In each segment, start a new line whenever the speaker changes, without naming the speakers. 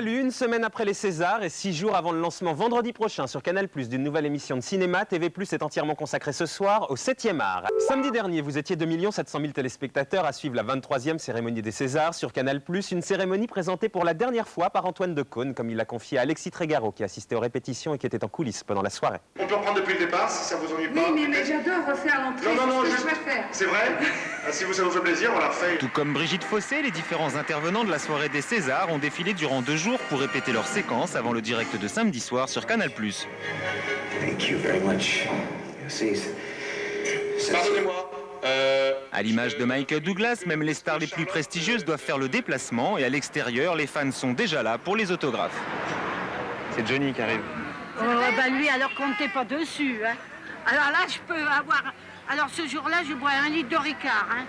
Salut, une semaine après les Césars et 6 jours avant le lancement vendredi prochain sur Canal+ d'une nouvelle émission de cinéma, TV+ est entièrement consacrée ce soir au 7e art. Samedi dernier, vous étiez 2 700 000 téléspectateurs à suivre la 23e cérémonie des Césars sur Canal+, une cérémonie présentée pour la dernière fois par Antoine Decaune, comme il l'a confié à Alexis Trégaro, qui assistait aux répétitions et qui était en coulisses pendant la soirée.
On peut reprendre depuis le départ, si ça vous ennuie pas.
Oui, mais j'adore refaire l'entrée,
Non,
c'est ce
juste...
que je préfère.
C'est vrai. Si ça vous fait plaisir, on la refait.
Tout comme Brigitte Fossé, les différents intervenants de la soirée des Césars ont défilé durant 2 jours pour répéter leur séquence avant le direct de samedi soir sur Canal+.
Thank you very much.
Pardonnez-moi.
À l'image de Michael Douglas, même les stars les plus prestigieuses doivent faire le déplacement et à l'extérieur, les fans sont déjà là pour les autographes.
C'est Johnny qui arrive.
Oh, bah lui, alors comptez pas dessus. Hein. Alors là, je peux avoir... Alors ce jour-là, je bois 1 litre de Ricard. Hein.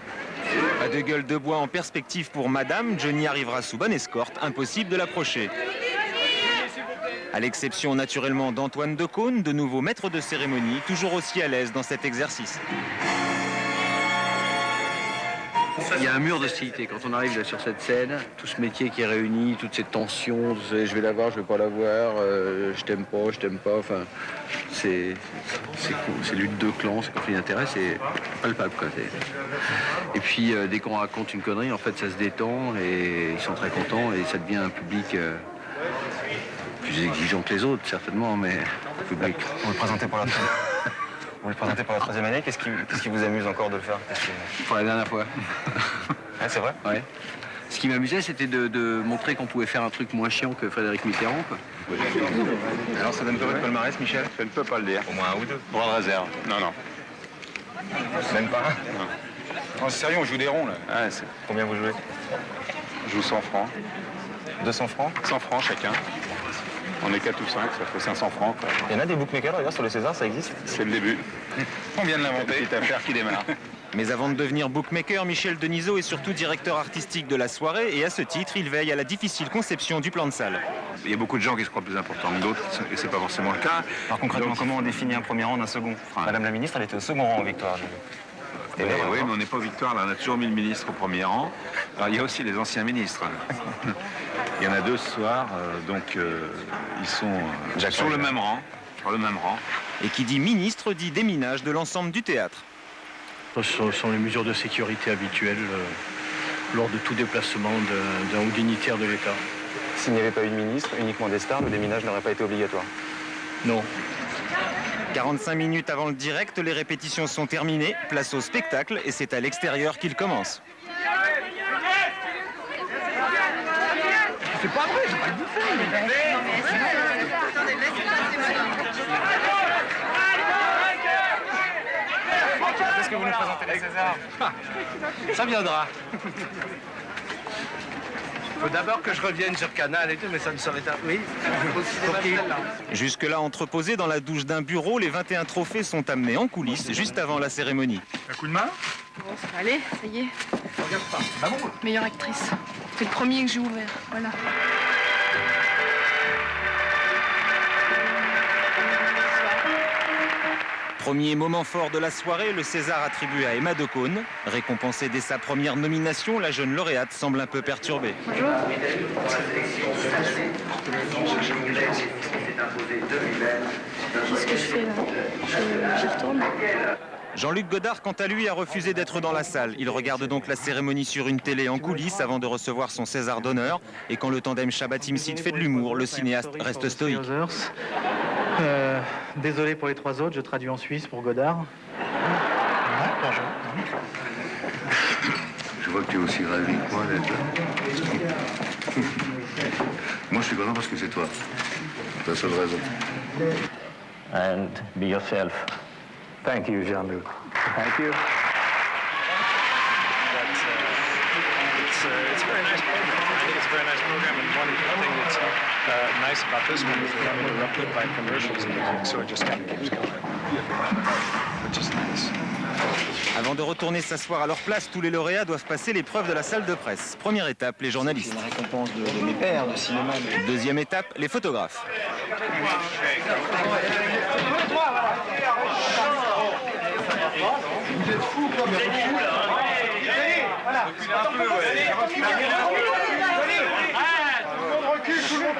Pas de gueule de bois en perspective pour Madame, Johnny arrivera sous bonne escorte, impossible de l'approcher. À l'exception naturellement d'Antoine Decaune, de nouveau maître de cérémonie, toujours aussi à l'aise dans cet exercice.
Il y a un mur d'hostilité quand on arrive là sur cette scène, tout ce métier qui est réuni, toutes ces tensions, je vais la voir, je vais pas la voir, je t'aime pas, enfin c'est lutte de clans, c'est conflit d'intérêt, c'est palpable quoi. Et puis dès qu'on raconte une connerie, en fait ça se détend et ils sont très contents et ça devient un public plus exigeant que les autres certainement, mais public.
Vous le présentez pour la Vous le présentez pour la 3e année, qu'est-ce qui vous amuse encore de le faire?
Pour la dernière fois.
Ah, c'est vrai?
Ouais. Ce qui m'amusait, c'était de montrer qu'on pouvait faire un truc moins chiant que Frédéric Mitterrand. Quoi.
Alors ça donne quoi votre palmarès, Michel?
Je ne peux pas le dire.
Au moins 1 ou 2.
Droit de réserve. Non.
Même pas?
Non, c'est sérieux, on joue des ronds là.
Ah, combien vous jouez?
Je joue 100 francs.
200 francs?
100 francs chacun. On est 4 ou 5, ça fait 500 francs. Quoi.
Il y en a des bookmakers d'ailleurs sur les Césars, ça existe?
C'est le début. On vient de l'inventer. Petite affaire qui démarre.
Mais avant de devenir bookmaker, Michel Denisot est surtout directeur artistique de la soirée et à ce titre, il veille à la difficile conception du plan de salle.
Il y a beaucoup de gens qui se croient plus importants que d'autres, et c'est pas forcément le cas.
Alors concrètement, comment on définit un premier rang d'un second? Madame la ministre, elle était au second rang en victoire.
Oui, mais on n'est pas aux victoires, là, on a toujours mis le ministre au premier rang. Alors il y a aussi les anciens ministres. Il y en a 2 ce soir, donc ils sont sur le même rang.
Et qui dit ministre dit déminage de l'ensemble du théâtre.
Ce sont les mesures de sécurité habituelles lors de tout déplacement d'un haut dignitaire de l'État.
S'il n'y avait pas eu de ministre, uniquement des stars, le déminage n'aurait pas été obligatoire.
Non.
45 minutes avant le direct, les répétitions sont terminées, place au spectacle et c'est à l'extérieur qu'il commence.
C'est pas vrai, j'ai pas le bouffer.
Est-ce que vous nous présentez les Césars?
Ça viendra. Il faut d'abord que je revienne sur Canal et tout, mais ça ne serait pas... Oui,
Jusque-là entreposés dans la douche d'un bureau, les 21 trophées sont amenés en coulisses juste avant la cérémonie.
Un coup de main?
Bon, ça va aller, ça y est.
Regarde pas. Ah bon?
Meilleure actrice. C'est le premier que j'ai ouvert, voilà.
Premier moment fort de la soirée, le César attribué à Emma Decaune. Récompensée dès sa première nomination, la jeune lauréate semble un peu perturbée.
Bonjour. Qu'est-ce que je fais là? J'y retourne.
Jean-Luc Godard, quant à lui, a refusé d'être dans la salle. Il regarde donc la cérémonie sur une télé en coulisses avant de recevoir son César d'honneur. Et quand le tandem Chabat-Timsit fait de l'humour, le cinéaste reste stoïque.
Désolé pour les 3 autres, je traduis en Suisse pour Godard. Bonjour.
Je vois que tu es aussi ravi que moi d'être là. Moi je suis content parce que c'est toi. C'est la seule raison.
And be yourself. Thank you, Jean-Luc. Thank you.
It's a very nice program. I think it's a very nice program, and one thing that's nice about this one is they're not interrupted by commercials and music, so it just kind of keeps going, which is nice.
Avant de retourner s'asseoir à leur place, tous les lauréats doivent passer l'épreuve de la salle de presse. Première étape, les journalistes.
C'est la récompense de mes pairs de cinéma.
Deuxième étape, les photographes.
Vous êtes fous comme voilà. Reculez un peu, ouais. Tout le monde recule, tout le monde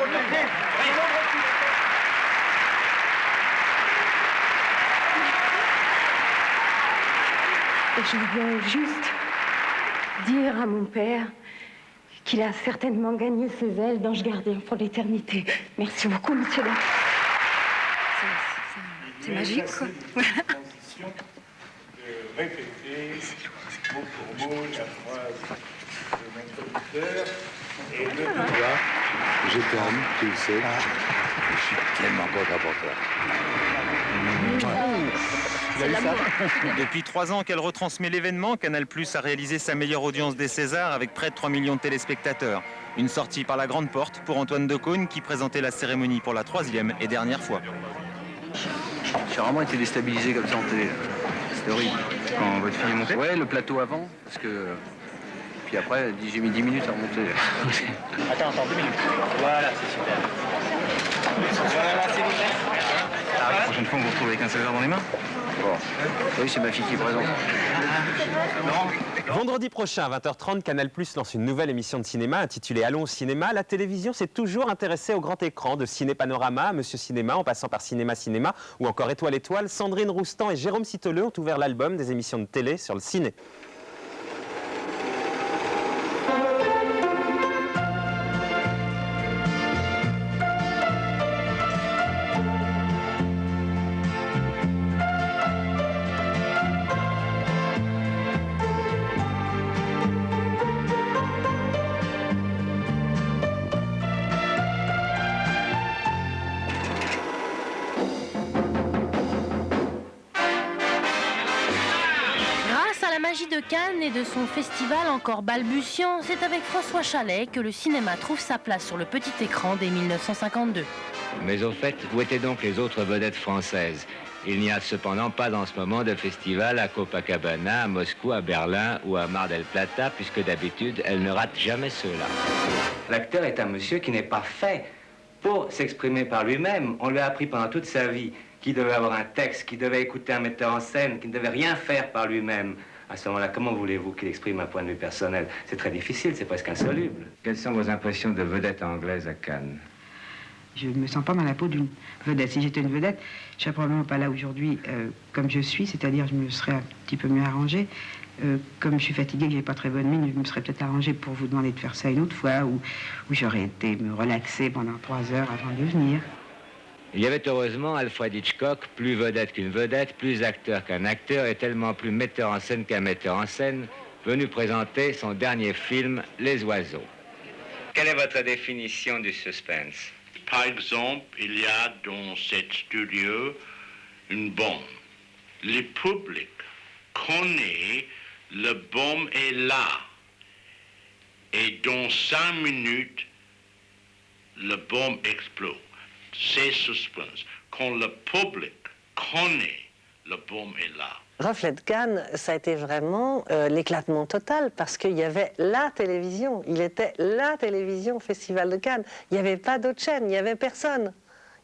Et je veux juste dire à mon père qu'il a certainement gagné ses ailes d'ange gardien pour l'éternité. Merci beaucoup, monsieur Dac.
C'est magique, quoi.
Répéter mot pour mot la phrase de l'introducteur et de toi.
Je t'aime, tu le sais. Je suis tellement content pour toi.
Depuis 3 ans qu'elle retransmet l'événement, Canal+ a réalisé sa meilleure audience des Césars avec près de 3 millions de téléspectateurs. Une sortie par la grande porte pour Antoine Decaune qui présentait la cérémonie pour la 3e et dernière fois.
J'ai vraiment été déstabilisé comme ça en télé. C'était horrible.
Quand votre fille est montée?
Ouais, le plateau avant, parce que... Puis après, j'ai mis 10 minutes à remonter.
Attends, 2 minutes. Voilà, c'est super. Voilà, s'il vous plaît.
La prochaine fois, on vous retrouve avec un César dans les mains?
Bon. Oui, c'est ma fille qui présente.
Vendredi prochain, à 20h30, Canal+ lance une nouvelle émission de cinéma intitulée Allons au cinéma. La télévision s'est toujours intéressée au grand écran, de Ciné Panorama à Monsieur Cinéma, en passant par Cinéma Cinéma ou encore Étoile Étoile. Sandrine Roustan et Jérôme Citteleux ont ouvert l'album des émissions de télé sur le ciné.
magie de Cannes et de son festival encore balbutiant, c'est avec François Chalais que le cinéma trouve sa place sur le petit écran dès 1952.
Mais au fait, où étaient donc les autres vedettes françaises? Il n'y a cependant pas en ce moment de festival à Copacabana, à Moscou, à Berlin ou à Mar del Plata, puisque d'habitude, elle ne rate jamais ceux-là.
L'acteur est un monsieur qui n'est pas fait pour s'exprimer par lui-même. On lui a appris pendant toute sa vie qu'il devait avoir un texte, qu'il devait écouter un metteur en scène, qu'il ne devait rien faire par lui-même. À ce moment-là, comment voulez-vous qu'il exprime un point de vue personnel? C'est très difficile, c'est presque insoluble.
Quelles sont vos impressions de vedette anglaise à Cannes?
Je ne me sens pas dans la peau d'une vedette. Si j'étais une vedette, je serais probablement pas là aujourd'hui comme je suis, c'est-à-dire je me serais un petit peu mieux arrangée. Comme je suis fatiguée, que j'ai pas très bonne mine, je me serais peut-être arrangée pour vous demander de faire ça une autre fois, où j'aurais été me relaxer pendant 3 heures avant de venir.
Il y avait heureusement Alfred Hitchcock, plus vedette qu'une vedette, plus acteur qu'un acteur et tellement plus metteur en scène qu'un metteur en scène, venu présenter son dernier film, Les Oiseaux. Quelle est votre définition du suspense?
Par exemple, il y a dans cet studio une bombe. Le public connaît la bombe est là. Et dans 5 minutes, la bombe explose. C'est suspense. Quand le public connaît, la bombe est là.
Reflet de Cannes, ça a été vraiment l'éclatement total parce qu'il y avait la télévision. Il était la télévision au Festival de Cannes. Il n'y avait pas d'autre chaîne, il n'y avait personne.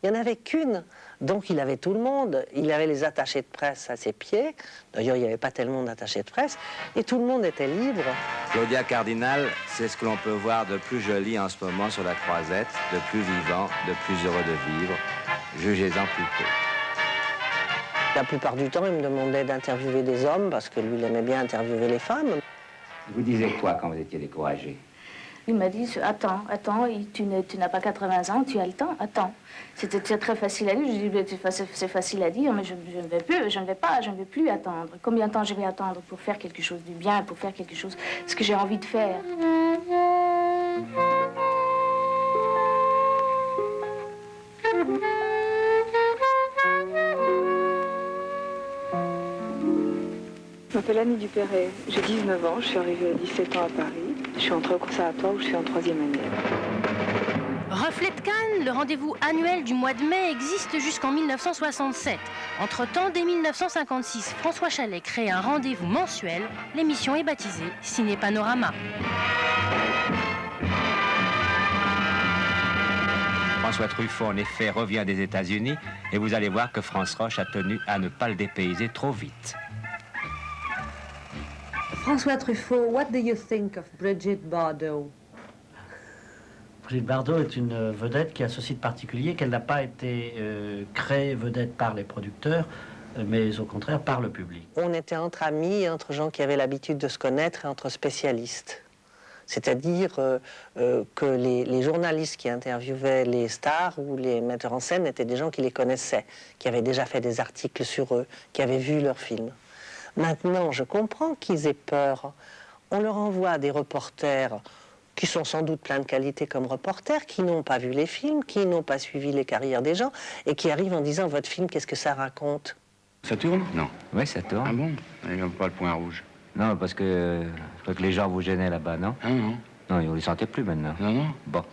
Il n'y en avait qu'une. Donc il avait tout le monde. Il avait les attachés de presse à ses pieds. D'ailleurs, il n'y avait pas tellement d'attachés de presse. Et tout le monde était libre.
Claudia Cardinal, c'est ce que l'on peut voir de plus joli en ce moment sur la Croisette, de plus vivant, de plus heureux de vivre. Jugez-en plutôt.
La plupart du temps, il me demandait d'interviewer des hommes parce que lui, il aimait bien interviewer les femmes.
Vous disiez quoi quand vous étiez découragé?
Il m'a dit, attends, tu n'as pas 80 ans, tu as le temps, attends. C'était très facile à dire, je dis, c'est facile à dire, mais je ne vais plus attendre. Combien de temps je vais attendre pour faire quelque chose du bien, pour faire quelque chose, ce que j'ai envie de faire?
Je m'appelle Annie Dupéret, j'ai 19 ans, je suis arrivée à 17 ans à Paris. Je suis entrée au conservatoire où je suis en 3e année.
Reflet de Cannes, le rendez-vous annuel du mois de mai, existe jusqu'en 1967. Entre-temps, dès 1956, François Chalais crée un rendez-vous mensuel. L'émission est baptisée Ciné Panorama.
François Truffaut, en effet, revient des États-Unis et vous allez voir que France Roche a tenu à ne pas le dépayser trop vite.
François Truffaut, what do you think of Brigitte Bardot?
Brigitte Bardot est une vedette qui a ceci de particulier qu'elle n'a pas été créée vedette par les producteurs, mais au contraire par le public.
On était entre amis, entre gens qui avaient l'habitude de se connaître et entre spécialistes. C'est-à-dire que les journalistes qui interviewaient les stars ou les metteurs en scène étaient des gens qui les connaissaient, qui avaient déjà fait des articles sur eux, qui avaient vu leurs films. Maintenant, je comprends qu'ils aient peur. On leur envoie des reporters qui sont sans doute pleins de qualités comme reporters, qui n'ont pas vu les films, qui n'ont pas suivi les carrières des gens, et qui arrivent en disant « Votre film, qu'est-ce que ça raconte ?»
Ça tourne? Non.
Oui, ça tourne.
Ah bon? Il n'y a pas le point rouge.
Non, parce que je crois que les gens vous gênaient là-bas, non?
Ah non.
Non, on les sentait plus maintenant.
Non, non.
Bon.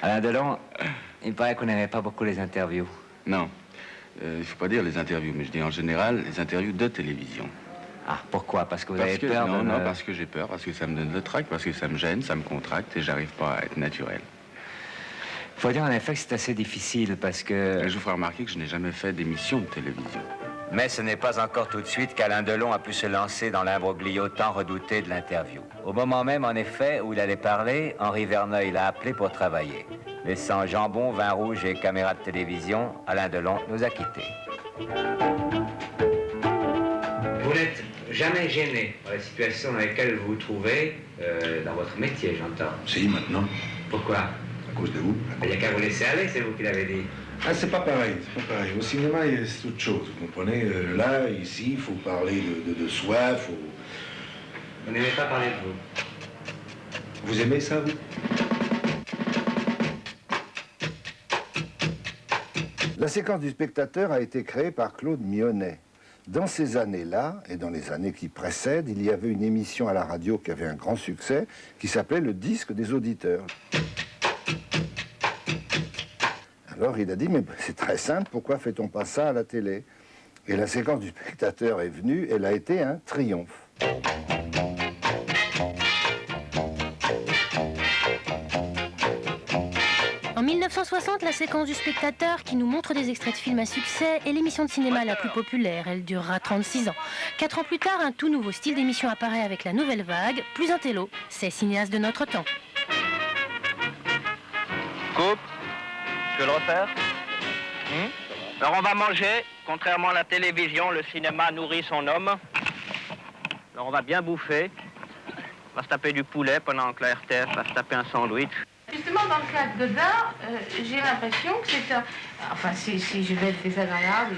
Alain Delon, il paraît qu'on n'aimait pas beaucoup les interviews.
Non. Il ne faut pas dire les interviews, mais je dis en général les interviews de télévision.
Ah, pourquoi? Parce que vous avez peur de...
Non, parce que j'ai peur, parce que ça me donne le trac, parce que ça me gêne, ça me contracte et j'arrive pas à être naturel.
Il faut dire en effet que c'est assez difficile parce que...
Je vous ferai remarquer que je n'ai jamais fait d'émission de télévision.
Mais ce n'est pas encore tout de suite qu'Alain Delon a pu se lancer dans l'imbroglio tant redouté de l'interview. Au moment même, en effet, où il allait parler, Henri Verneuil l'a appelé pour travailler. Laissant jambon, vin rouge et caméra de télévision, Alain Delon nous a quittés. Vous n'êtes jamais gêné par la situation dans laquelle vous vous trouvez, dans votre métier, j'entends.
Si, maintenant.
Pourquoi?
À cause de vous.
Il n'y a qu'à vous laisser aller, c'est vous qui l'avez dit.
Ah, c'est pas pareil, c'est pas pareil. Au cinéma, c'est autre chose, vous comprenez? Là, ici, il faut parler de soi, faut...
Vous n'aimez pas parler de vous.
Vous aimez ça, vous?
La séquence du spectateur a été créée par Claude Mionnet. Dans ces années-là, et dans les années qui précèdent, il y avait une émission à la radio qui avait un grand succès, qui s'appelait Le Disque des auditeurs. Alors il a dit, mais c'est très simple, pourquoi fait-on pas ça à la télé? Et la séquence du spectateur est venue, elle a été un triomphe.
En 1960, la séquence du spectateur qui nous montre des extraits de films à succès est l'émission de cinéma la plus populaire. Elle durera 36 ans. 4 ans plus tard, un tout nouveau style d'émission apparaît avec la nouvelle vague, plus intello. C'est cinéaste de notre temps.
Coupe. Tu veux le refaire? Alors on va manger. Contrairement à la télévision, le cinéma nourrit son homme. Alors on va bien bouffer. On va se taper du poulet pendant que la RTS va se taper un sandwich.
Justement, dans le cas de Godard, j'ai l'impression que c'est un... Enfin, si je vais être désagréable,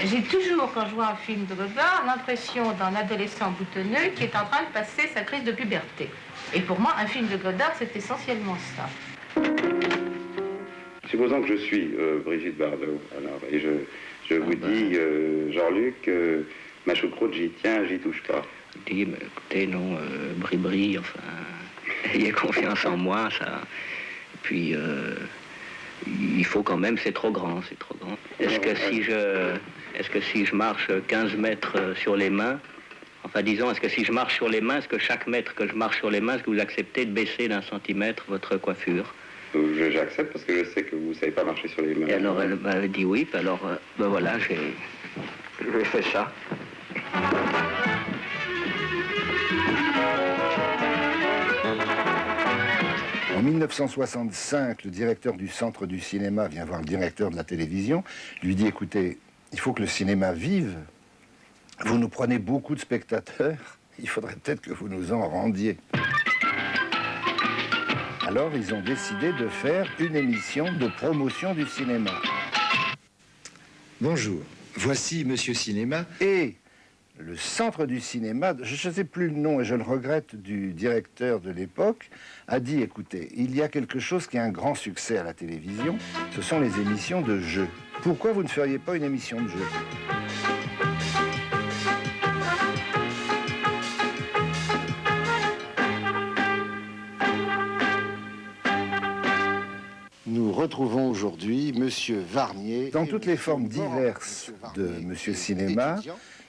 j'ai toujours, quand je vois un film de Godard, l'impression d'un adolescent boutonneux qui est en train de passer sa crise de puberté. Et pour moi, un film de Godard, c'est essentiellement ça.
Supposons que je suis Brigitte Bardot, alors, et je vous dis, Jean-Luc, ma choucroute, j'y tiens, j'y touche pas.
Je dis, mais écoutez, non, bri-bri, enfin, ayez confiance en moi, ça. Et puis, il faut quand même, c'est trop grand, c'est trop grand. Est-ce que si je marche 15 mètres sur les mains, enfin disons, est-ce que si je marche sur les mains, est-ce que chaque mètre que je marche sur les mains, est-ce que vous acceptez de baisser d'1 centimètre votre coiffure?
J'accepte parce que je sais que vous ne savez pas marcher sur les mains.
Et alors elle m'a dit oui, puis alors, ben voilà, j'ai fait ça.
En 1965, le directeur du Centre du cinéma vient voir le directeur de la télévision, lui dit, écoutez, il faut que le cinéma vive. Vous nous prenez beaucoup de spectateurs, il faudrait peut-être que vous nous en rendiez. Alors, ils ont décidé de faire une émission de promotion du cinéma.
Bonjour, voici Monsieur Cinéma.
Et le Centre du cinéma, je ne sais plus le nom et je le regrette, du directeur de l'époque, a dit, écoutez, il y a quelque chose qui a un grand succès à la télévision, ce sont les émissions de jeux. Pourquoi vous ne feriez pas une émission de jeux ? Nous retrouvons aujourd'hui Monsieur Varnier. Dans toutes les formes diverses de Monsieur Cinéma,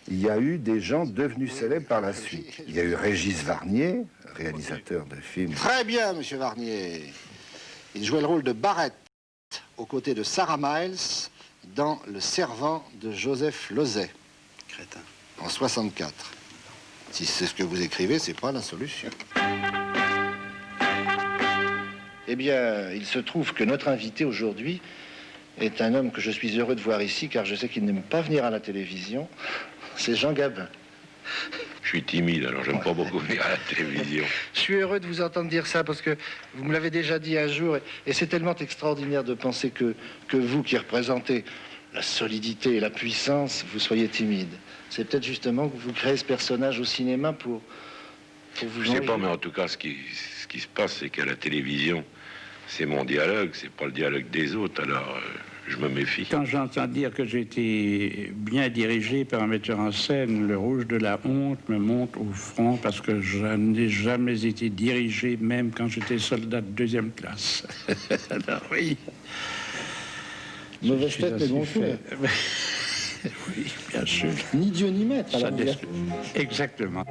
il y a eu des gens devenus célèbres par la suite. Il y a eu Régis Varnier, réalisateur de films.
Très bien, Monsieur Varnier. Il jouait le rôle de Barrett, aux côtés de Sarah Miles, dans Le Servant de Joseph Losey. Crétin. En 64. Si c'est ce que vous écrivez, c'est pas la solution.
Eh bien, il se trouve que notre invité aujourd'hui est un homme que je suis heureux de voir ici, car je sais qu'il n'aime pas venir à la télévision. C'est Jean Gabin.
Je suis timide, alors j'aime pas beaucoup venir à la télévision.
Je suis heureux de vous entendre dire ça, parce que vous me l'avez déjà dit un jour, et c'est tellement extraordinaire de penser que vous, qui représentez la solidité et la puissance, vous soyez timide. C'est peut-être justement que vous créez ce personnage au cinéma pour vous...
Je sais pas, mais en tout cas, ce qui se passe, c'est qu'à la télévision, c'est mon dialogue, c'est pas le dialogue des autres, alors je me méfie.
Quand j'entends dire que j'ai été bien dirigé par un metteur en scène, le rouge de la honte me monte au front parce que je n'ai jamais été dirigé, même quand j'étais soldat de 2e classe. Alors oui.
Mauvaise tête, mais bon fait.
Oui, bien sûr.
Ni Dieu ni maître.
Ça exactement.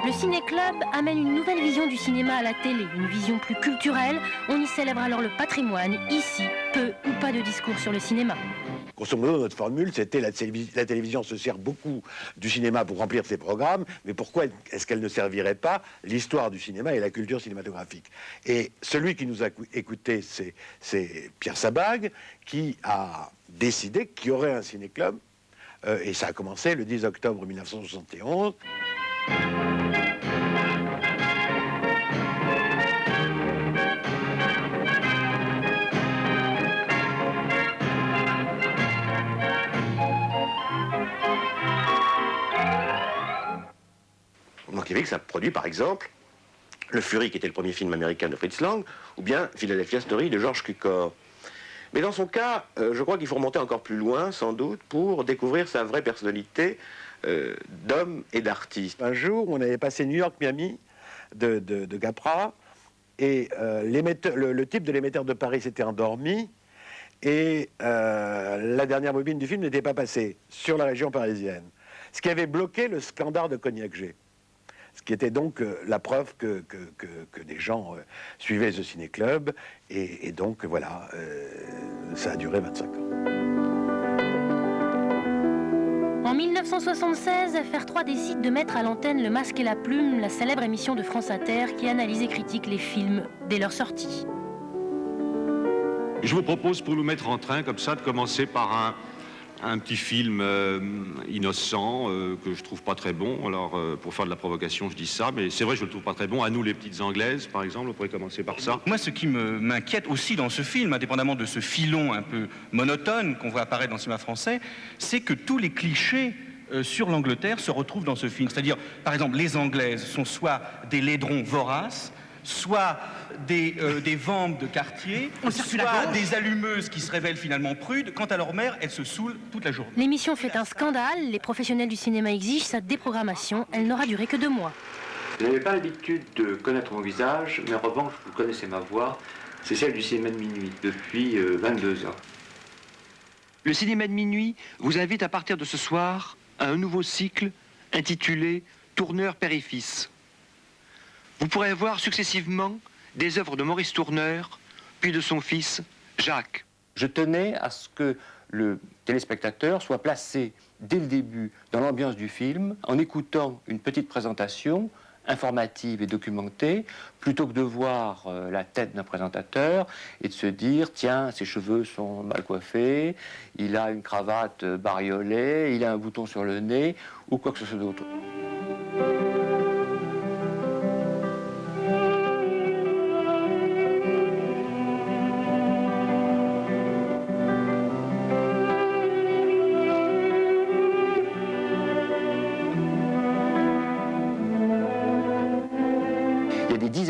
Le Ciné-Club amène une nouvelle vision du cinéma à la télé, une vision plus culturelle. On y célèbre alors le patrimoine. Ici, peu ou pas de discours sur le cinéma.
Grosso modo, notre formule, c'était la télévision se sert beaucoup du cinéma pour remplir ses programmes, mais pourquoi est-ce qu'elle ne servirait pas l'histoire du cinéma et la culture cinématographique? Et celui qui nous a écouté, c'est Pierre Sabag, qui a décidé qu'il y aurait un ciné-club, et ça a commencé le 10 octobre 1971. Mankiewicz a produit par exemple Le Fury, qui était le premier film américain de Fritz Lang, ou bien Philadelphia Story de George Cukor. Mais dans son cas, je crois qu'il faut remonter encore plus loin, sans doute, pour découvrir sa vraie personnalité d'homme et d'artiste. Un jour, on avait passé New York-Miami de Capra, et le type de l'émetteur de Paris s'était endormi, et la dernière bobine du film n'était pas passée sur la région parisienne. Ce qui avait bloqué le scandale de Cognac G. Ce qui était donc la preuve que des gens suivaient ce ciné-club. Et donc, voilà, ça a duré 25 ans.
En 1976, FR3 décide de mettre à l'antenne Le Masque et la Plume, la célèbre émission de France Inter qui analyse et critique les films dès leur sortie.
Je vous propose, pour nous mettre en train, comme ça, de commencer par un petit film innocent que je trouve pas très bon. Alors, pour faire de la provocation, je dis ça, mais c'est vrai, je le trouve pas très bon. À nous, les petites Anglaises, par exemple, on pourrait commencer par ça.
Moi, ce qui m'inquiète aussi dans ce film, indépendamment de ce filon un peu monotone qu'on voit apparaître dans le cinéma français, c'est que tous les clichés sur l'Angleterre se retrouvent dans ce film. C'est-à-dire, par exemple, les Anglaises sont soit des laidrons voraces, soit des vambes de quartier, soit des allumeuses qui se révèlent finalement prudes. Quant à leur mère, elles se saoulent toute la journée.
L'émission fait un scandale, les professionnels du cinéma exigent sa déprogrammation. Elle n'aura duré que 2 mois.
Vous n'avez pas l'habitude de connaître mon visage, mais en revanche, vous connaissez ma voix. C'est celle du cinéma de minuit, depuis 22 ans.
Le cinéma de minuit vous invite à partir de ce soir à un nouveau cycle intitulé Tourneur Père et Fils. Vous pourrez voir successivement des œuvres de Maurice Tourneur, puis de son fils, Jacques.
Je tenais à ce que le téléspectateur soit placé dès le début dans l'ambiance du film, en écoutant une petite présentation informative et documentée, plutôt que de voir la tête d'un présentateur et de se dire, tiens, ses cheveux sont mal coiffés, il a une cravate bariolée, il a un bouton sur le nez, ou quoi que ce soit d'autre.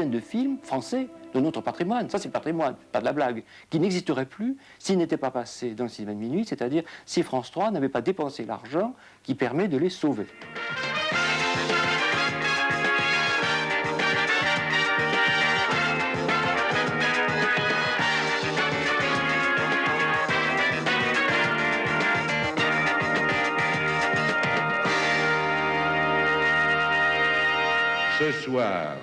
De films français de notre patrimoine, ça c'est le patrimoine, pas de la blague, qui n'existerait plus s'ils n'étaient pas passés dans le cinéma de minuit, c'est-à-dire si France 3 n'avait pas dépensé l'argent qui permet de les sauver.
Ce soir,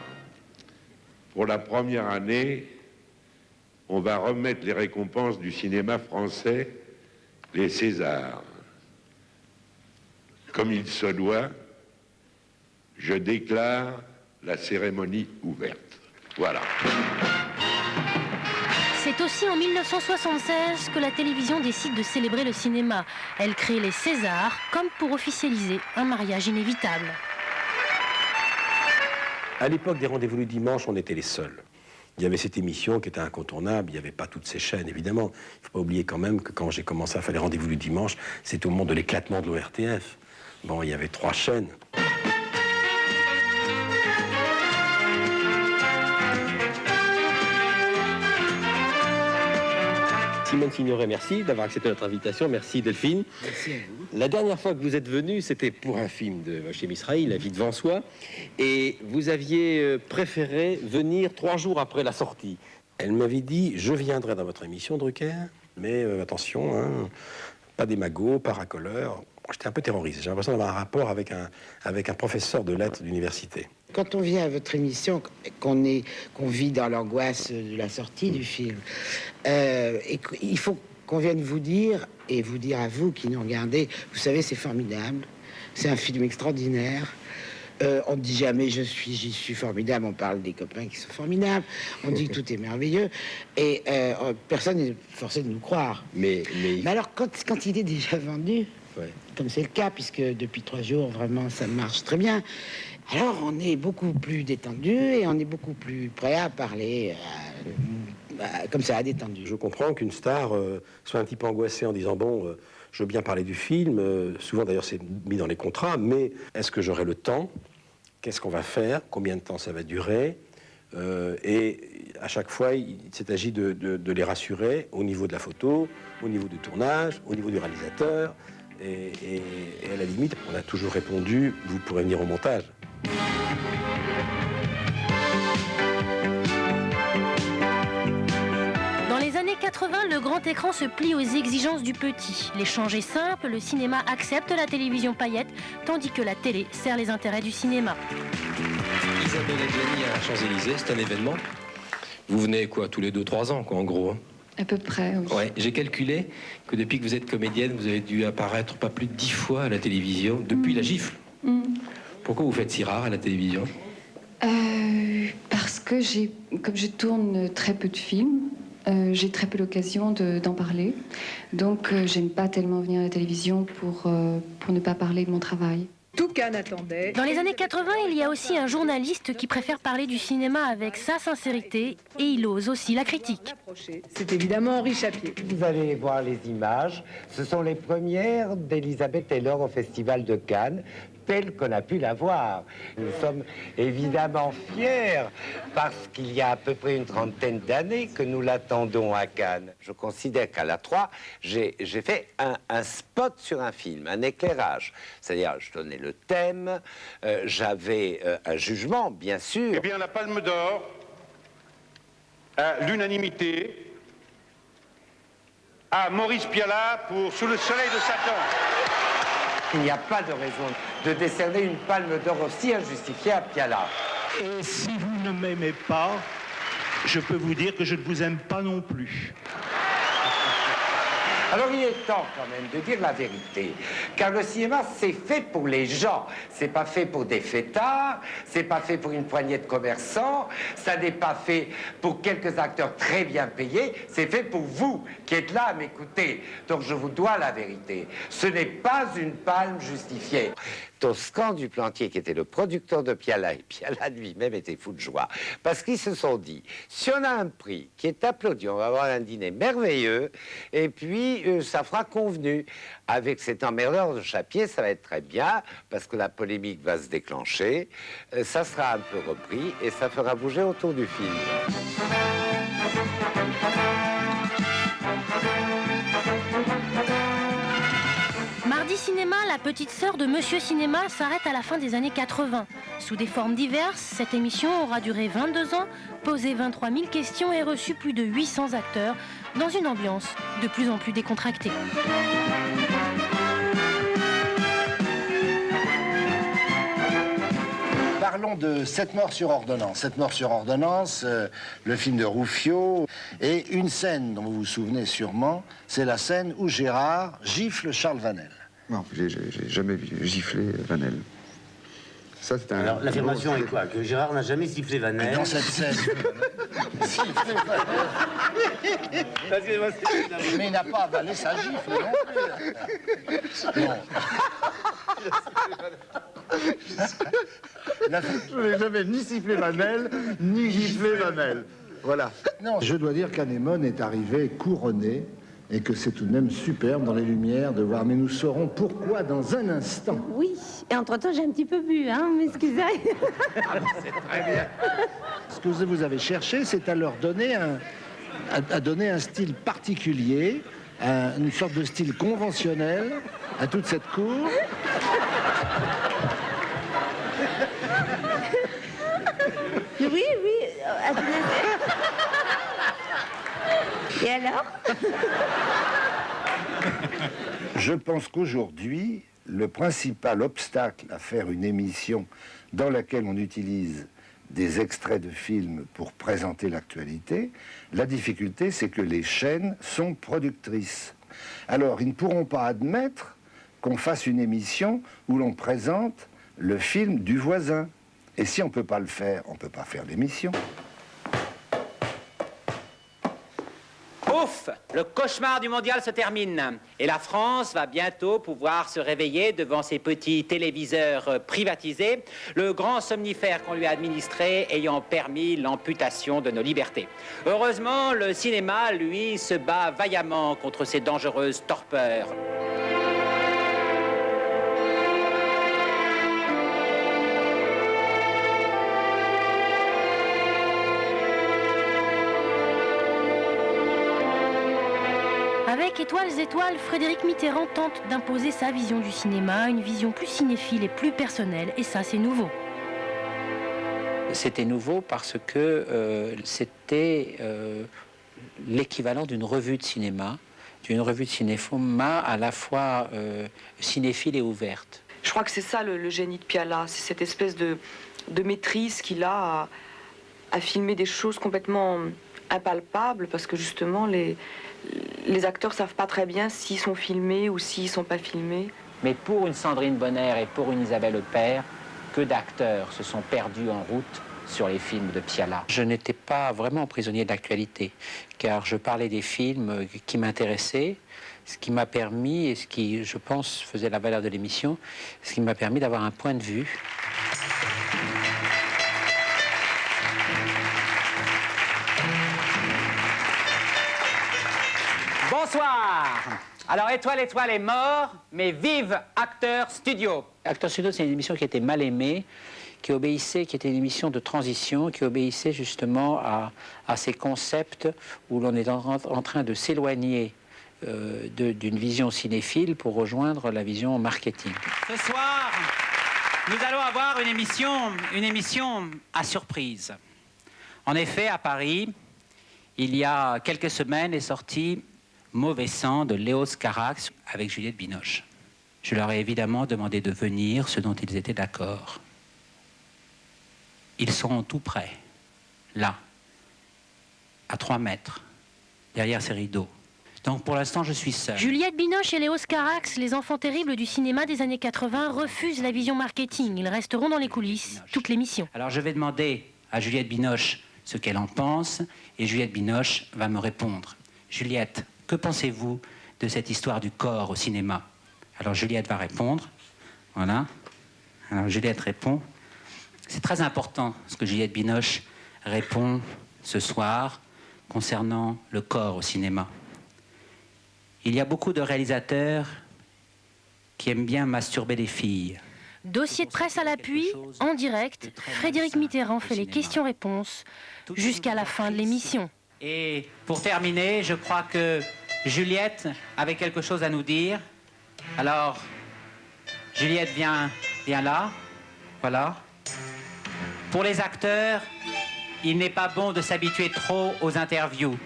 pour la première année, on va remettre les récompenses du cinéma français, les Césars. Comme il se doit, Je déclare la cérémonie ouverte. Voilà.
C'est aussi en 1976 que la télévision décide de célébrer le cinéma. Elle crée les Césars, comme pour officialiser un mariage inévitable.
À l'époque des Rendez-vous du dimanche, on était les seuls. Il y avait cette émission qui était incontournable, il n'y avait pas toutes ces chaînes, évidemment. Il ne faut pas oublier quand même que quand j'ai commencé à faire les Rendez-vous du dimanche, c'était au moment de l'éclatement de l'ORTF. Bon, il y avait 3 chaînes. Simone Signoret, merci d'avoir accepté notre invitation. Merci Delphine.
Merci à vous.
La dernière fois que vous êtes venu, c'était pour un film de Hachem Israël, La vie devant soi. Et vous aviez préféré venir 3 jours après la sortie. Elle m'avait dit, je viendrai dans votre émission, Drucker, mais attention, hein, pas des magots, pas racoleurs. J'étais un peu terrorisé. J'ai l'impression d'avoir un rapport avec un professeur de lettres d'université.
Quand on vient à votre émission, qu'on vit dans l'angoisse de la sortie du film, et il faut qu'on vienne vous dire, et vous dire à vous qui nous regardez, vous savez, c'est formidable, c'est un film extraordinaire. On ne dit jamais j'y suis formidable, on parle des copains qui sont formidables, on dit que tout est merveilleux, et personne n'est forcé de nous croire. Mais alors, quand il est déjà vendu, comme c'est le cas, puisque depuis 3 jours, vraiment, ça marche très bien, alors on est beaucoup plus détendu et on est beaucoup plus prêt à parler comme ça, à détendu.
Je comprends qu'une star soit un petit peu angoissée en disant, bon, je veux bien parler du film, souvent d'ailleurs c'est mis dans les contrats, mais est-ce que j'aurai le temps? Qu'est-ce qu'on va faire? Combien de temps ça va durer? Et à chaque fois, il s'est agi de les rassurer au niveau de la photo, au niveau du tournage, au niveau du réalisateur. Et à la limite, on a toujours répondu, vous pourrez venir au montage.
Dans les années 80, le grand écran se plie aux exigences du petit. L'échange est simple, le cinéma accepte la télévision paillette, tandis que la télé sert les intérêts du cinéma.
Isabelle Adjani à Champs-Élysées, c'est un événement. Vous venez quoi, tous les 2-3 ans, quoi, en gros, hein?
À peu près, oui.
Ouais, j'ai calculé que depuis que vous êtes comédienne, vous avez dû apparaître pas plus de 10 fois à la télévision, depuis La Gifle. Pourquoi vous faites si rare à la télévision?
Parce que comme je tourne très peu de films, j'ai très peu l'occasion d'en parler. Donc, j'aime pas tellement venir à la télévision pour ne pas parler de mon travail.
Tout Cannes attendait.
Dans les années 80, il y a aussi un journaliste qui préfère parler du cinéma avec sa sincérité et il ose aussi la critique.
C'est évidemment Henri Chapier.
Vous allez voir les images. Ce sont les premières d'Elizabeth Taylor au Festival de Cannes, telle qu'on a pu la voir. Nous sommes évidemment fiers parce qu'il y a à peu près une 30aine d'années que nous l'attendons à Cannes. Je considère qu'à la 3, j'ai fait un spot sur un film, un éclairage. C'est-à-dire, je donnais le thème, j'avais un jugement, bien sûr.
Eh bien, la Palme d'Or, à l'unanimité, à Maurice Pialat pour Sous le soleil de Satan.
Il n'y a pas de raison de décerner une palme d'or aussi injustifiée à Pialat.
Et si vous ne m'aimez pas, je peux vous dire que je ne vous aime pas non plus.
Alors il est temps quand même de dire la vérité, car le cinéma c'est fait pour les gens, c'est pas fait pour des fêtards, c'est pas fait pour une poignée de commerçants, ça n'est pas fait pour quelques acteurs très bien payés, c'est fait pour vous qui êtes là à m'écouter. Donc je vous dois la vérité, ce n'est pas une palme justifiée. Toscan du Plantier, qui était le producteur de Pialat, et Pialat lui-même était fou de joie, parce qu'ils se sont dit, si on a un prix qui est applaudi, on va avoir un dîner merveilleux, et puis ça fera convenu. Avec cet emmerdeur de Chapier, ça va être très bien, parce que la polémique va se déclencher, ça sera un peu repris, et ça fera bouger autour du film.
Mardi Cinéma, la petite sœur de Monsieur Cinéma, s'arrête à la fin des années 80. Sous des formes diverses, cette émission aura duré 22 ans, posé 23 000 questions et reçu plus de 800 acteurs dans une ambiance de plus en plus décontractée.
Parlons de 7 morts sur ordonnance. 7 morts sur ordonnance, le film de Rouffio. Et une scène dont vous vous souvenez sûrement, c'est la scène où Gérard gifle Charles Vanel.
Non, j'ai jamais giflé Vanel.
Ça, c'est un...
Alors, l'affirmation est quoi? Que Gérard n'a jamais sifflé Vanel.
Dans cette scène. Mais il n'a pas avalé sa gifle non plus. Non.
Je n'ai jamais ni sifflé Vanel, ni giflé Vanel. Voilà.
Non, je dois dire qu'Anémone est arrivé couronné et que c'est tout de même superbe dans les lumières de voir. Mais nous saurons pourquoi dans un instant.
Oui, et entre-temps, j'ai un petit peu bu, hein, m'excusez.
C'est très bien.
Ce que vous avez cherché, c'est à leur donner à donner un style particulier, une sorte de style conventionnel à toute cette cour.
Oui, et alors?
Je pense qu'aujourd'hui, le principal obstacle à faire une émission dans laquelle on utilise des extraits de films pour présenter l'actualité, la difficulté, c'est que les chaînes sont productrices. Alors, ils ne pourront pas admettre qu'on fasse une émission où l'on présente le film du voisin. Et si on ne peut pas le faire, on ne peut pas faire l'émission.
Ouf! Le cauchemar du mondial se termine. Et la France va bientôt pouvoir se réveiller devant ses petits téléviseurs privatisés, le grand somnifère qu'on lui a administré ayant permis l'amputation de nos libertés. Heureusement, le cinéma, lui, se bat vaillamment contre ces dangereuses torpeurs.
Avec Étoiles, Frédéric Mitterrand tente d'imposer sa vision du cinéma, une vision plus cinéphile et plus personnelle, et ça c'est nouveau.
C'était nouveau parce que c'était l'équivalent d'une revue de cinéma, à la fois cinéphile et ouverte.
Je crois que c'est ça le génie de Piala, c'est cette espèce de maîtrise qu'il a à filmer des choses complètement impalpables, parce que justement les acteurs savent pas très bien s'ils sont filmés ou s'ils sont pas filmés.
Mais pour une Sandrine Bonner et pour une Isabelle Huppert, que d'acteurs se sont perdus en route sur les films de Piala. Je n'étais pas vraiment prisonnier de l'actualité, car je parlais des films qui m'intéressaient, ce qui m'a permis, et ce qui, je pense, faisait la valeur de l'émission, ce qui m'a permis d'avoir un point de vue.
Bonsoir. Alors, Étoile est mort, mais vive Acteur Studio.
Acteur Studio, c'est une émission qui était mal aimée, qui était une émission de transition, qui obéissait justement à ces concepts où l'on est en train de s'éloigner d'une vision cinéphile pour rejoindre la vision marketing.
Ce soir, nous allons avoir une émission à surprise. En effet, à Paris, il y a quelques semaines est sorti Mauvais sang de Léos Carax avec Juliette Binoche. Je leur ai évidemment demandé de venir, ce dont ils étaient d'accord. Ils sont tout près, là, à 3 mètres, derrière ces rideaux. Donc pour l'instant, je suis seul.
Juliette Binoche et Léos Carax, les enfants terribles du cinéma des années 80, refusent la vision marketing. Ils resteront dans les coulisses toute l'émission.
Alors je vais demander à Juliette Binoche ce qu'elle en pense, et Juliette Binoche va me répondre. Juliette, que pensez-vous de cette histoire du corps au cinéma? Alors Juliette va répondre. Voilà. Alors Juliette répond. C'est très important ce que Juliette Binoche répond ce soir concernant le corps au cinéma. Il y a beaucoup de réalisateurs qui aiment bien masturber les filles.
Dossier de presse à l'appui, en direct, Frédéric Mitterrand fait les questions-réponses jusqu'à la fin de l'émission.
Et pour terminer, je crois que Juliette avait quelque chose à nous dire. Alors, Juliette, viens là. Voilà. Pour les acteurs, il n'est pas bon de s'habituer trop aux interviews.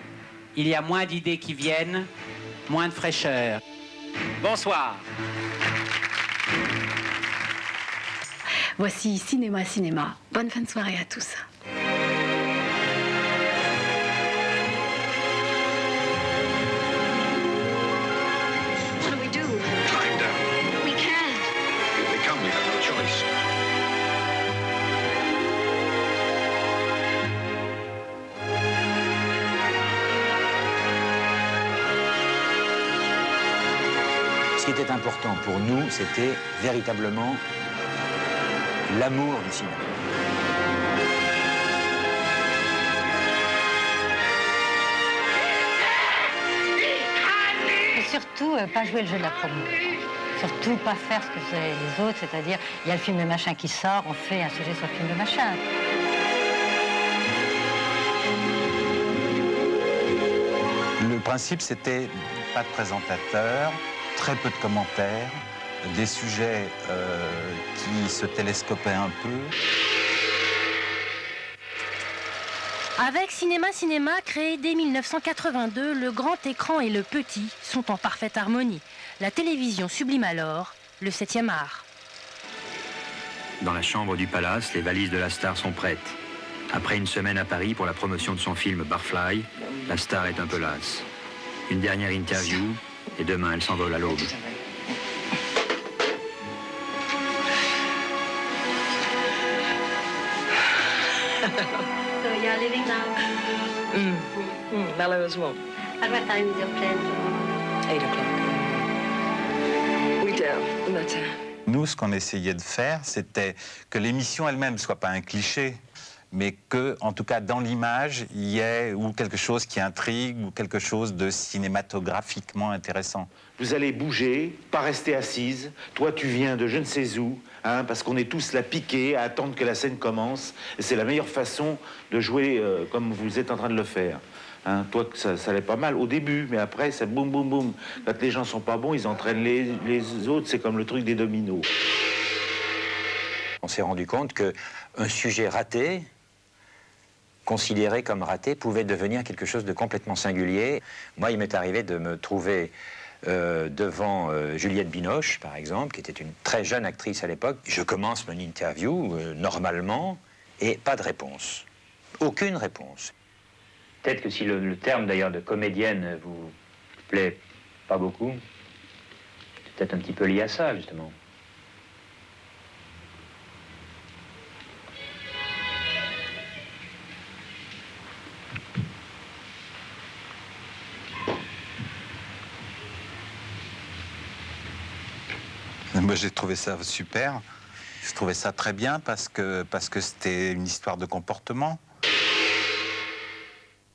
Il y a moins d'idées qui viennent, moins de fraîcheur. Bonsoir.
Voici Cinéma. Bonne fin de soirée à tous.
What do we do? Climb down. We can't.
If they come, we have no choice.
important pour nous, c'était véritablement l'amour du cinéma.
Et surtout, pas jouer le jeu de la promo. Surtout pas faire ce que faisaient les autres, c'est-à-dire, il y a le film de machin qui sort, on fait un sujet sur le film de machin.
Le principe, c'était pas de présentateur, très peu de commentaires, des sujets qui se télescopaient un peu.
Avec Cinéma, créé dès 1982, le grand écran et le petit sont en parfaite harmonie. La télévision sublime alors le 7e art.
Dans la chambre du palace, les valises de la star sont prêtes. Après une semaine à Paris pour la promotion de son film Barfly, la star est un peu lasse. Une dernière interview et demain elle s'envole à l'aube.
So you're leaving now?
Malheureusement.
At what time is your plane?
8 o'clock. 8 heures du matin.
Nous, ce qu'on essayait de faire, c'était que l'émission elle-même ne soit pas un cliché, mais que, en tout cas, dans l'image, il y ait ou quelque chose qui intrigue ou quelque chose de cinématographiquement intéressant.
Vous allez bouger, pas rester assise. Toi, tu viens de je ne sais où, hein, parce qu'on est tous là piqués à attendre que la scène commence. Et c'est la meilleure façon de jouer comme vous êtes en train de le faire. Hein, toi, ça allait pas mal au début, mais après, c'est boum, boum, boum. Quand les gens sont pas bons, ils entraînent les autres. C'est comme le truc des dominos.
On s'est rendu compte qu'un sujet raté, considéré comme raté, pouvait devenir quelque chose de complètement singulier. Moi, il m'est arrivé de me trouver devant Juliette Binoche, par exemple, qui était une très jeune actrice à l'époque. Je commence mon interview, normalement, et pas de réponse. Aucune réponse.
Peut-être que si le terme d'ailleurs de comédienne vous plaît pas beaucoup, c'est peut-être un petit peu lié à ça, justement.
Moi, j'ai trouvé ça super. Je trouvais ça très bien parce que c'était une histoire de comportement.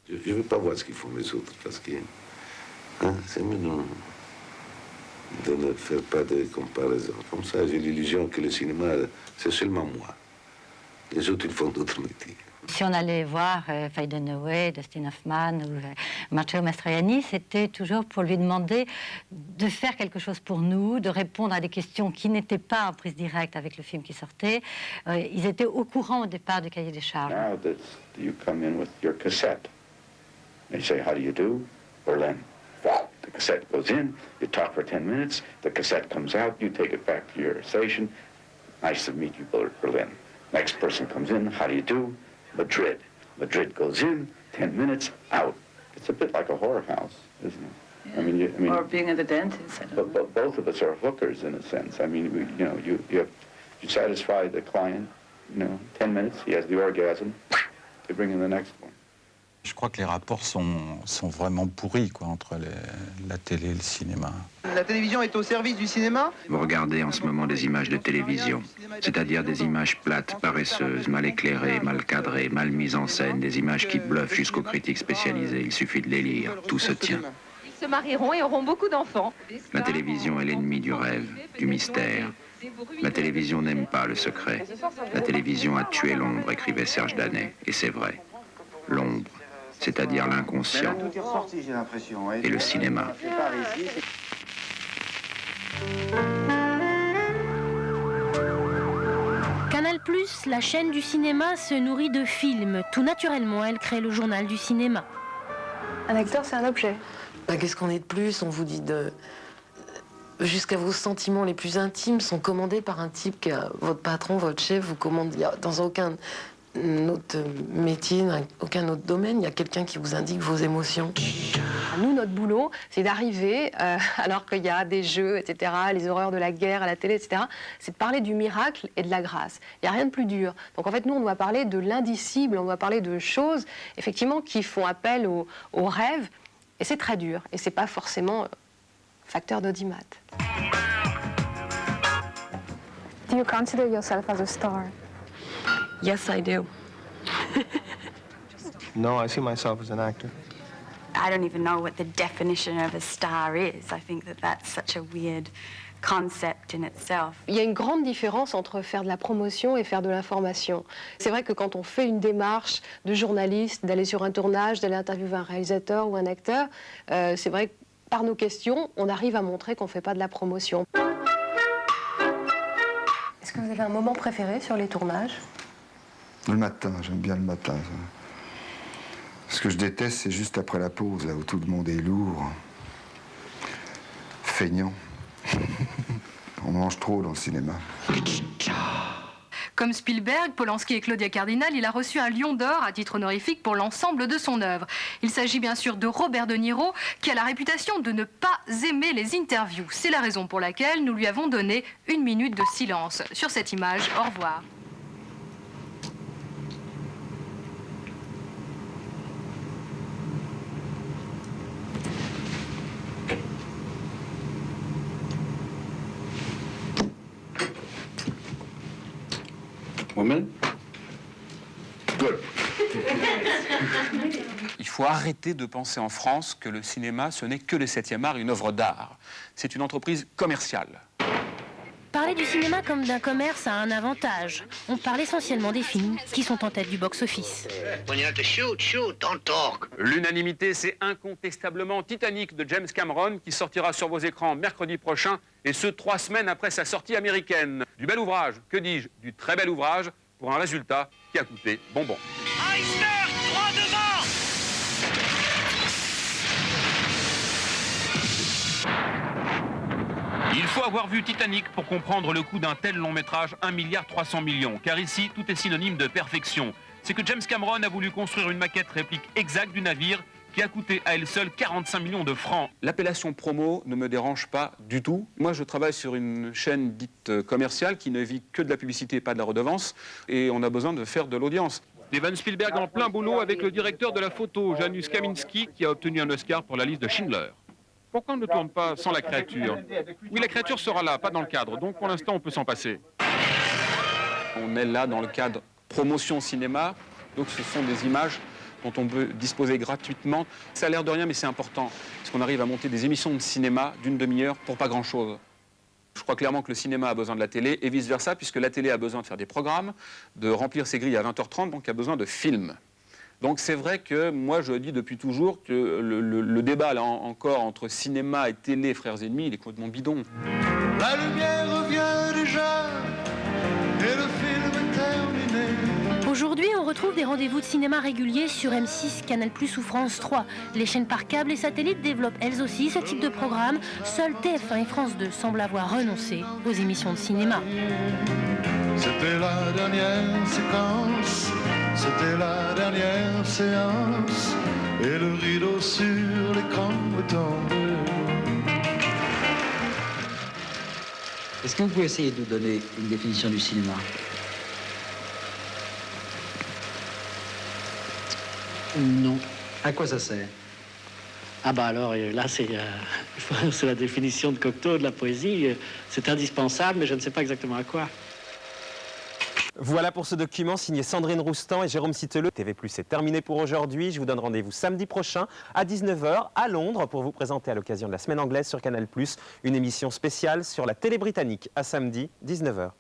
Je ne veux pas voir ce qu'ils font les autres parce que hein, c'est mieux de ne faire pas de comparaison. Comme ça, j'ai l'illusion que le cinéma, c'est seulement moi. Les autres, ils font d'autres métiers.
Si on allait voir Faye Dunaway, Dustin Hoffman ou Matteo Mastroianni, c'était toujours pour lui demander de faire quelque chose pour nous, de répondre à des questions qui n'étaient pas en prise directe avec le film qui sortait. Ils étaient au courant au départ du cahier des charges.
Now that you come in with your cassette, they say, how do you do? Berlin. The cassette goes in, you talk for 10 minutes, the cassette comes out, you take it back to your station. Nice to meet you, Berlin. Next person comes in, how do you do? Madrid. Madrid goes in, 10 minutes, out. It's a bit like a horror house, isn't it?
Yeah. I mean, or being at the dentist.
Both of us are hookers in a sense. I mean, you satisfy the client, 10 minutes, he has the orgasm, they bring in the next one.
Je crois que les rapports sont vraiment pourris quoi, entre la télé et le cinéma.
La télévision est au service du cinéma.
Vous regardez en ce moment des images de télévision, c'est-à-dire des images plates, paresseuses, mal éclairées, mal cadrées, mal mises en scène, des images qui bluffent jusqu'aux critiques spécialisées. Il suffit de les lire, tout se tient.
Ils se marieront et auront beaucoup d'enfants.
La télévision est l'ennemi du rêve, du mystère. La télévision n'aime pas le secret. La télévision a tué l'ombre, écrivait Serge Danet. Et c'est vrai. L'ombre, c'est-à-dire l'inconscient, et le cinéma.
Canal+, la chaîne du cinéma, se nourrit de films. Tout naturellement, elle crée le journal du cinéma.
Un acteur, c'est un objet.
Qu'est-ce qu'on est de plus? On vous dit de... Jusqu'à vos sentiments les plus intimes sont commandés par un type qui est votre patron, votre chef, vous commande. Dans aucun autre métier, aucun autre domaine, il y a quelqu'un qui vous indique vos émotions.
Nous, notre boulot, c'est d'arriver, alors qu'il y a des jeux, etc., les horreurs de la guerre à la télé, etc., c'est de parler du miracle et de la grâce. Il n'y a rien de plus dur. Donc en fait, nous, on doit parler de l'indicible, on doit parler de choses, effectivement, qui font appel au rêve, et c'est très dur, et c'est pas forcément facteur d'audimat.
Do you consider yourself as a star?
Yes, I do.
No, I see myself as an actor.
I don't even know what the definition of a star is. I think that that's such a weird concept in itself.
Il y a une grande différence entre faire de la promotion et faire de l'information. C'est vrai que quand on fait une démarche de journaliste, d'aller sur un tournage, d'aller interviewer un réalisateur ou un acteur, c'est vrai que par nos questions, on arrive à montrer qu'on ne fait pas de la promotion. Est-ce que vous avez un moment préféré sur les tournages?
Le matin, j'aime bien le matin. Ce que je déteste, c'est juste après la pause, là où tout le monde est lourd, feignant. On mange trop dans le cinéma. Comme Spielberg, Polanski et Claudia Cardinal, il a reçu un Lion d'Or à titre honorifique pour l'ensemble de son œuvre. Il s'agit bien sûr de Robert De Niro, qui a la réputation de ne pas aimer les interviews. C'est la raison pour laquelle nous lui avons donné 1 minute de silence. Sur cette image, au revoir.
Woman? Good.
Il faut arrêter de penser en France que le cinéma, ce n'est que le 7e art, une œuvre d'art. C'est une entreprise commerciale.
Parler du cinéma comme d'un commerce a un avantage. On parle essentiellement des films qui sont en tête du box-office.
L'unanimité, c'est incontestablement Titanic de James Cameron qui sortira sur vos écrans mercredi prochain, et ce 3 semaines après sa sortie américaine. Du bel ouvrage, que dis-je, du très bel ouvrage, pour un résultat qui a coûté bonbon.
Iceberg, droit devant!
Il faut avoir vu Titanic pour comprendre le coût d'un tel long métrage, 1,3 milliard, car ici, tout est synonyme de perfection. C'est que James Cameron a voulu construire une maquette réplique exacte du navire qui a coûté à elle seule 45 millions de francs. L'appellation promo ne me dérange pas du tout. Moi, je travaille sur une chaîne dite commerciale qui ne vit que de la publicité et pas de la redevance, et on a besoin de faire de l'audience. Steven Spielberg en plein boulot avec le directeur de la photo, Janusz Kaminski, qui a obtenu un Oscar pour la liste de Schindler. Pourquoi on ne tourne pas sans la créature? Oui, la créature sera là, pas dans le cadre, donc pour l'instant on peut s'en passer. On est là dans le cadre promotion cinéma, donc ce sont des images dont on peut disposer gratuitement. Ça a l'air de rien, mais c'est important, parce qu'on arrive à monter des émissions de cinéma d'une demi-heure pour pas grand-chose. Je crois clairement que le cinéma a besoin de la télé, et vice-versa, puisque la télé a besoin de faire des programmes, de remplir ses grilles à 20h30, donc a besoin de films. Donc c'est vrai que moi je dis depuis toujours que le débat là encore entre cinéma et télé, frères ennemis, il est complètement bidon.
La lumière revient déjà et le film est terminé.
Aujourd'hui, on retrouve des rendez-vous de cinéma réguliers sur M6, Canal+ ou France 3. Les chaînes par câble et satellites développent elles aussi ce type de programme. Seuls TF1 et France 2 semblent avoir renoncé aux émissions de cinéma.
C'était la dernière séquence, c'était la dernière séance, et le rideau sur l'écran est tombé.
Est-ce que vous pouvez essayer de nous donner une définition du cinéma?
Non.
À quoi ça sert?
Ah bah alors là c'est la définition de Cocteau de la poésie. C'est indispensable, mais je ne sais pas exactement à quoi.
Voilà pour ce document signé Sandrine Roustan et Jérôme Citeleux. TV+ c'est terminé pour aujourd'hui. Je vous donne rendez-vous samedi prochain à 19h à Londres pour vous présenter à l'occasion de la semaine anglaise sur Canal+, une émission spéciale sur la télé britannique à samedi 19h.